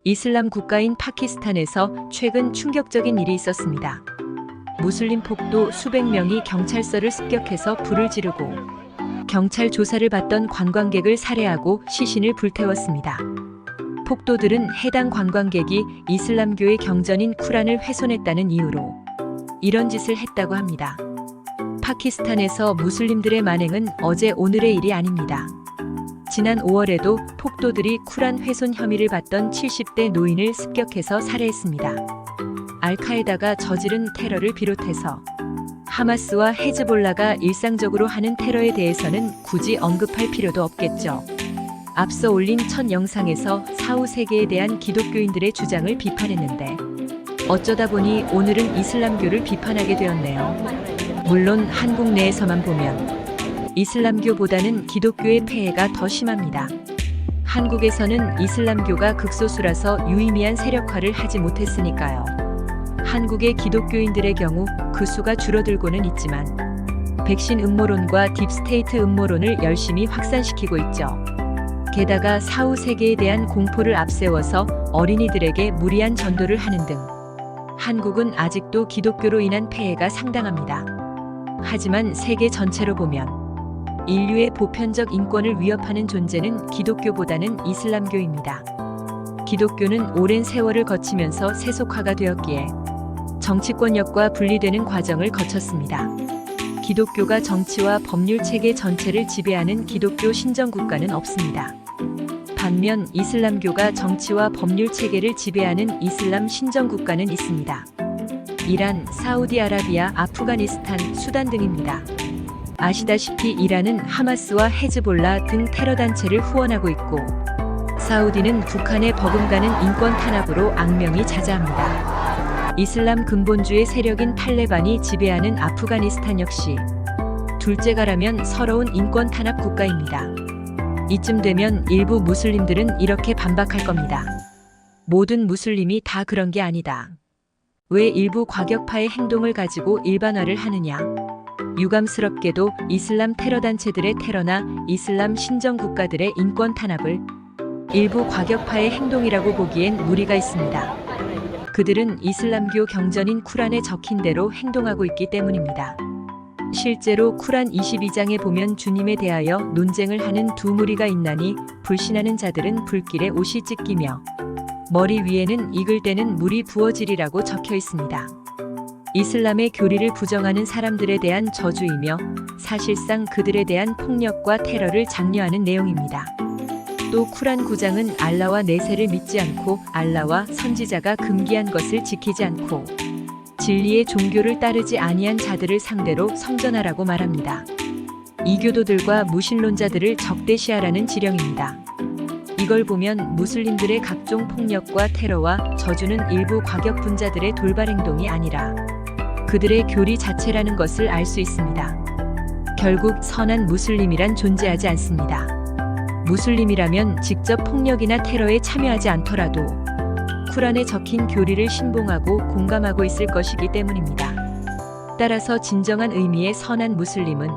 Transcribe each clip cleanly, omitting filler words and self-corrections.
이슬람 국가인 파키스탄에서 최근 충격적인 일이 있었습니다. 무슬림 폭도 수백 명이 경찰서를 습격해서 불을 지르고 경찰 조사를 받던 관광객을 살해하고 시신을 불태웠습니다. 폭도들은 해당 관광객이 이슬람교의 경전인 쿠란을 훼손했다는 이유로 이런 짓을 했다고 합니다. 파키스탄에서 무슬림들의 만행은 어제 오늘의 일이 아닙니다. 지난 5월에도 폭도들이 쿠란 훼손 혐의를 받던 70대 노인을 습격해서 살해했습니다. 알카에다가 저지른 테러를 비롯해서 하마스와 헤즈볼라가 일상적으로 하는 테러에 대해서는 굳이 언급할 필요도 없겠죠. 앞서 올린 첫 영상에서 사후 세계에 대한 기독교인들의 주장을 비판했는데 어쩌다 보니 오늘은 이슬람교를 비판하게 되었네요. 물론 한국 내에서만 보면 이슬람교보다는 기독교의 폐해가 더 심합니다. 한국에서는 이슬람교가 극소수라서 유의미한 세력화를 하지 못했으니까요. 한국의 기독교인들의 경우 그 수가 줄어들고는 있지만 백신 음모론과 딥스테이트 음모론을 열심히 확산시키고 있죠. 게다가 사후 세계에 대한 공포를 앞세워서 어린이들에게 무리한 전도를 하는 등 한국은 아직도 기독교로 인한 폐해가 상당합니다. 하지만 세계 전체로 보면 인류의 보편적 인권을 위협하는 존재는 기독교보다는 이슬람교입니다. 기독교는 오랜 세월을 거치면서 세속화가 되었기에 정치권력과 분리되는 과정을 거쳤습니다. 기독교가 정치와 법률 체계 전체를 지배하는 기독교 신정국가는 없습니다. 반면 이슬람교가 정치와 법률 체계를 지배하는 이슬람 신정국가는 있습니다. 이란, 사우디아라비아, 아프가니스탄, 수단 등입니다. 아시다시피 이란은 하마스와 헤즈볼라 등 테러 단체를 후원하고 있고 사우디는 북한의 버금가는 인권 탄압으로 악명이 자자합니다. 이슬람 근본주의 세력인 탈레반이 지배하는 아프가니스탄 역시 둘째가라면 서러운 인권 탄압 국가입니다. 이쯤 되면 일부 무슬림들은 이렇게 반박할 겁니다. 모든 무슬림이 다 그런 게 아니다. 왜 일부 과격파의 행동을 가지고 일반화를 하느냐? 유감스럽게도 이슬람 테러 단체들의 테러나 이슬람 신정 국가들의 인권 탄압을 일부 과격파의 행동이라고 보기엔 무리가 있습니다. 그들은 이슬람교 경전인 쿠란에 적힌 대로 행동하고 있기 때문입니다. 실제로 쿠란 22장에 보면 주님에 대하여 논쟁을 하는 두 무리가 있나니 불신하는 자들은 불길에 옷이 찢기며 머리 위에는 익을 때는 물이 부어지리라고 적혀 있습니다. 이슬람의 교리를 부정하는 사람들에 대한 저주이며 사실상 그들에 대한 폭력과 테러를 장려하는 내용입니다. 또 쿠란 9장은 알라와 내세를 믿지 않고 알라와 선지자가 금기한 것을 지키지 않고 진리의 종교를 따르지 아니한 자들을 상대로 성전하라고 말합니다. 이교도들과 무신론자들을 적대시하라는 지령입니다. 이걸 보면 무슬림들의 각종 폭력과 테러와 저주는 일부 과격 분자들의 돌발 행동이 아니라 그들의 교리 자체라는 것을 알 수 있습니다. 결국 선한 무슬림이란 존재하지 않습니다. 무슬림이라면 직접 폭력이나 테러에 참여하지 않더라도 쿠란에 적힌 교리를 신봉하고 공감하고 있을 것이기 때문입니다. 따라서 진정한 의미의 선한 무슬림은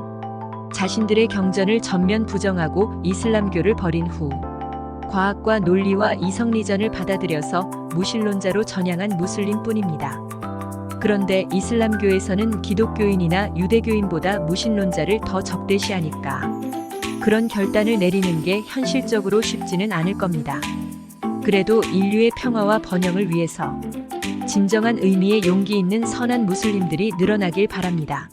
자신들의 경전을 전면 부정하고 이슬람교를 버린 후 과학과 논리와 이성리전을 받아들여서 무신론자로 전향한 무슬림뿐입니다. 그런데 이슬람교에서는 기독교인이나 유대교인보다 무신론자를 더 적대시하니까 그런 결단을 내리는 게 현실적으로 쉽지는 않을 겁니다. 그래도 인류의 평화와 번영을 위해서 진정한 의미의 용기 있는 선한 무슬림들이 늘어나길 바랍니다.